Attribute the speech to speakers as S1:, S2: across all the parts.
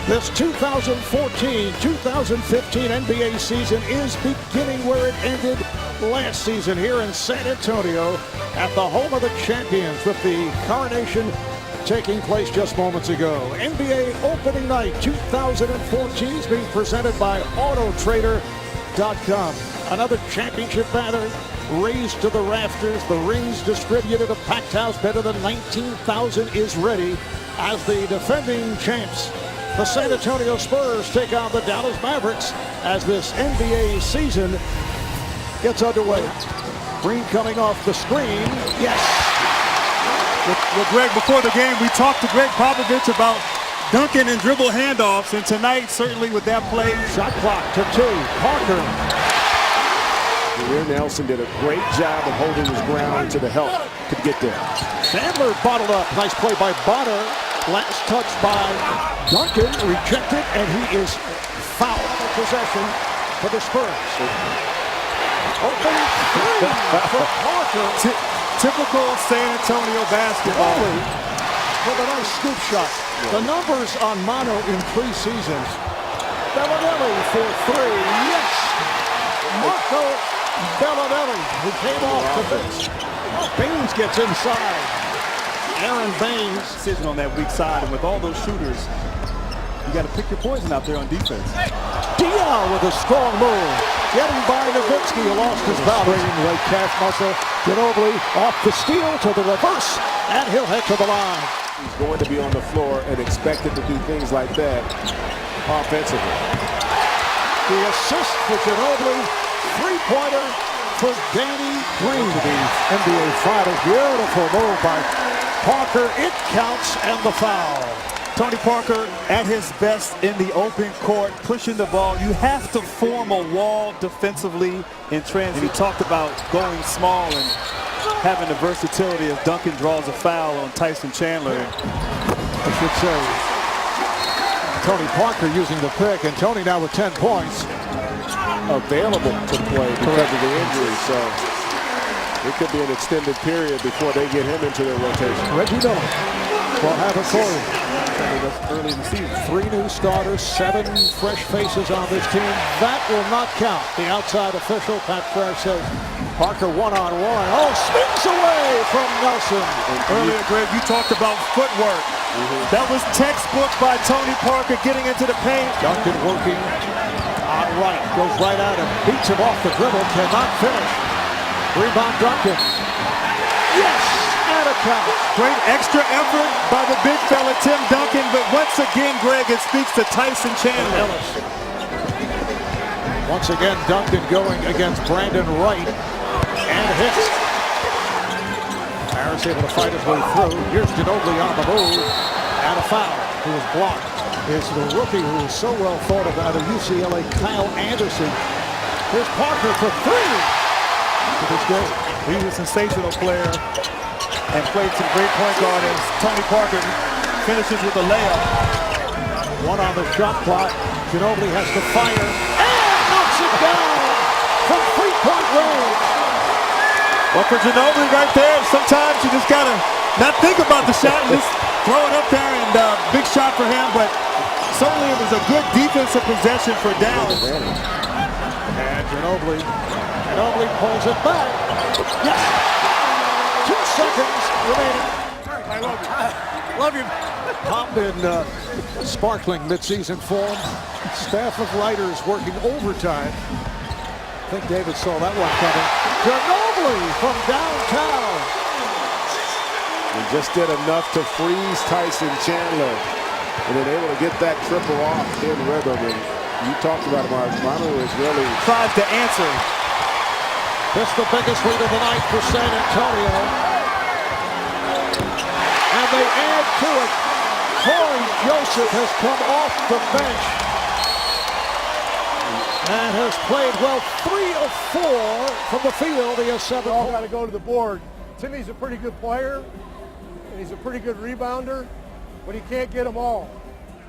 S1: This 2014-2015 NBA season is beginning where it ended last season here in San Antonio at the home of the champions, with the coronation taking place just moments ago. NBA opening night 2014 is being presented by Old-3.com. Another championship banner raised to the rafters, the rings distributed, a packed house better than 19,000 is ready as the defending champs, the San Antonio Spurs, take on the Dallas Mavericks as this NBA season gets underway. Green coming off the screen. Yes.
S2: With Greg, before the game, we talked to Greg Popovich about Duncan and dribble handoffs, and tonight, certainly with that play.
S1: Shot clock to 2. Parker.
S3: Nelson did a great job of holding his ground to the help to get there.
S1: Chandler bottled up. Nice play by Bonner. Last touch by Duncan, rejected, and he is fouled in possession for the Spurs. Open three for Parker.
S2: Typical San Antonio basketball.
S1: With a nice scoop shot. The numbers on Manu in preseason. Bellinelli for 3. Yes! Marco Bellinelli, who came off the bench. Baines gets inside. Aaron Baines.
S2: Decision on that weak side, and with all those shooters, you got to pick your poison out there on defense.
S1: Dion with a strong move. Getting by Nowitzki, who lost his boundary. Right calf muscle. Ginobili off the steal to the reverse, and he'll head to the line.
S3: He's going to be on the floor and expected to do things like that offensively.
S1: The assist for Ginobili, three-pointer for Danny Green to the NBA Finals. Beautiful move by Parker. It counts, and the foul.
S2: Tony Parker at his best in the open court, pushing the ball. You have to form a wall defensively in transit. He talked about going small and having the versatility if Duncan draws a foul on Tyson Chandler.
S1: I should say, Tony Parker using the pick, and Tony now with 10 points.
S3: Available to play because of the injury, so it could be an extended period before they get him into their rotation.
S1: Reggie Miller will have a quarter.
S2: Early in the season.
S1: 3 new starters, 7 fresh faces on this team. That will not count. The outside official, Pat Frere, says Parker one-on-one. Oh, spins away from Nelson.
S2: Earlier, Greg, you talked about footwork. That was textbook by Tony Parker getting into the paint.
S1: Duncan working on right, goes right at him, beats him off the dribble, cannot finish. Rebound Duncan. Yes, and a count.
S2: Great extra effort by the big fella Tim Duncan, but once again, Greg, it speaks to Tyson Chandler.
S1: Once again, Duncan going against Brandon Wright, and hits. Harris able to fight his way through. Here's Ginobili on the move, and a foul. He was blocked. Is the rookie who is so well thought of out of UCLA, Kyle Anderson. Here's Parker for 3 to this game.
S2: He's a sensational player and played some great point guard as Tony Parker finishes with a layup.
S1: 1 on the shot clock. Ginobili has to fire and knocks it down from 3-point range.
S2: Well, for Ginobili right there, sometimes you just gotta not think about the shot and just throw it up there, and big shot for him, but certainly it was a good defensive possession for Dallas.
S1: And Ginobili pulls it back. Yes! 2 seconds remaining.
S2: I love you. Love you.
S1: Popped in sparkling midseason form. Staff of writers working overtime. I think David saw that one coming. Ginobili from downtown.
S3: And just did enough to freeze Tyson Chandler. And then able to get that triple off in rhythm. And you talked about him, Manu is really
S2: tries to answer.
S1: This the biggest lead of the night for San Antonio. And they add to it. Corey Joseph has come off the bench and has played well. 3 of 4 from the field. He has 7.
S4: All got to go to the board. Timmy's a pretty good player, and he's a pretty good rebounder, but he can't get them all.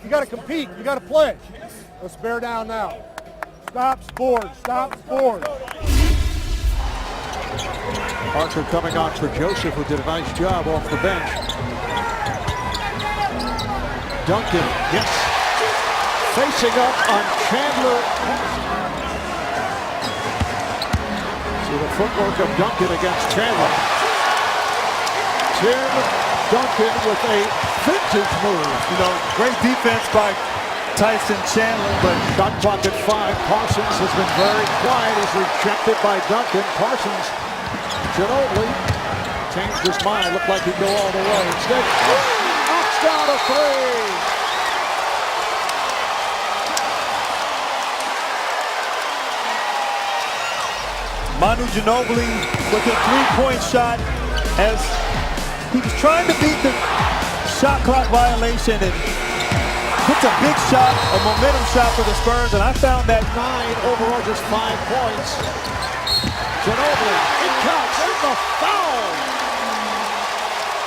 S4: You got to compete. You got to play. Let's bear down now. Stop board. Stop board.
S1: Parker coming on for Joseph, who did a nice job off the bench. Duncan, yes. facing up on Chandler. See the footwork of Duncan against Chandler. Tim Duncan with a vintage move.
S2: You know, great defense by Tyson Chandler, but
S1: Shot clock at 5. Parsons has been very quiet. He's rejected by Duncan. Parsons, Ginobili changed his mind. Looked like he'd go all the way. Instead, knocks down a 3.
S2: Manu Ginobili with a three-point shot as he was trying to beat the shot clock violation and puts a big shot, a momentum shot for the Spurs, and I found that
S1: 9 overall, just 5 points. Ginobili, it counts, and the foul.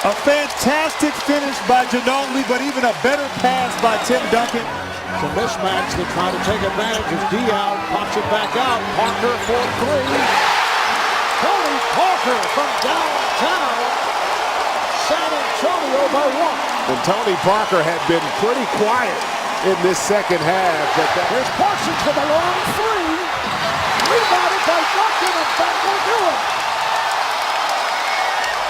S2: a fantastic finish by Ginobili, but even a better pass by Tim Duncan.
S1: It's a mismatch. They try to take advantage of Dion. Pops it back out. Parker for 3. Tony Parker from downtown San Antonio by 1.
S3: And Tony Parker had been pretty quiet in this second half. But
S1: Here's Parsons for the long 3. Rebounded by Duncan, and that will do it.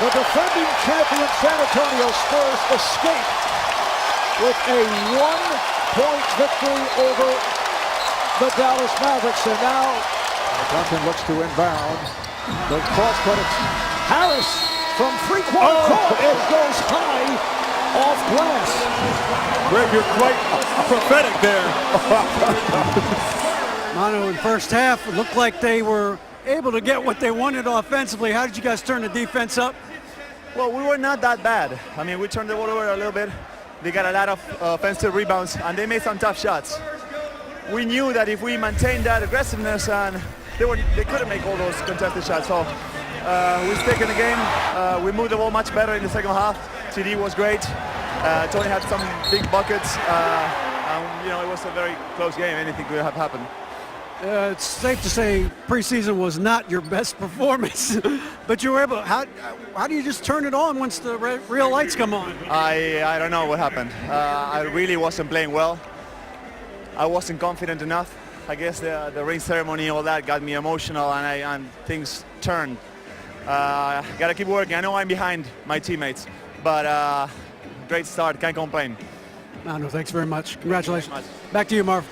S1: The defending champion San Antonio Spurs escape with a 1-point victory over the Dallas Mavericks. And now Duncan looks to inbound. The cross, but it's Harris from three-quarter court. It goes high off glass.
S2: Greg, you're quite prophetic there.
S5: Manu, in first half, it looked like they were able to get what they wanted offensively. How did you guys turn the defense up?
S6: Well, we were not that bad. I mean, we turned the ball over a little bit. They got a lot of offensive rebounds, and they made some tough shots. We knew that if we maintained that aggressiveness, and they couldn't make all those contested shots. So we stuck in the game. We moved the ball much better in the second half. TD was great. Tony had some big buckets. And, you know, it was a very close game. Anything could have happened.
S5: It's safe to say preseason was not your best performance, but you were able. How do you just turn it on once the real lights come on?
S6: I don't know what happened. I really wasn't playing well. I wasn't confident enough. I guess the ring ceremony, all that got me emotional, and things turned. Gotta keep working. I know I'm behind my teammates, but great start. Can't complain.
S5: Manu, thanks very much. Congratulations. Back to you, Marv.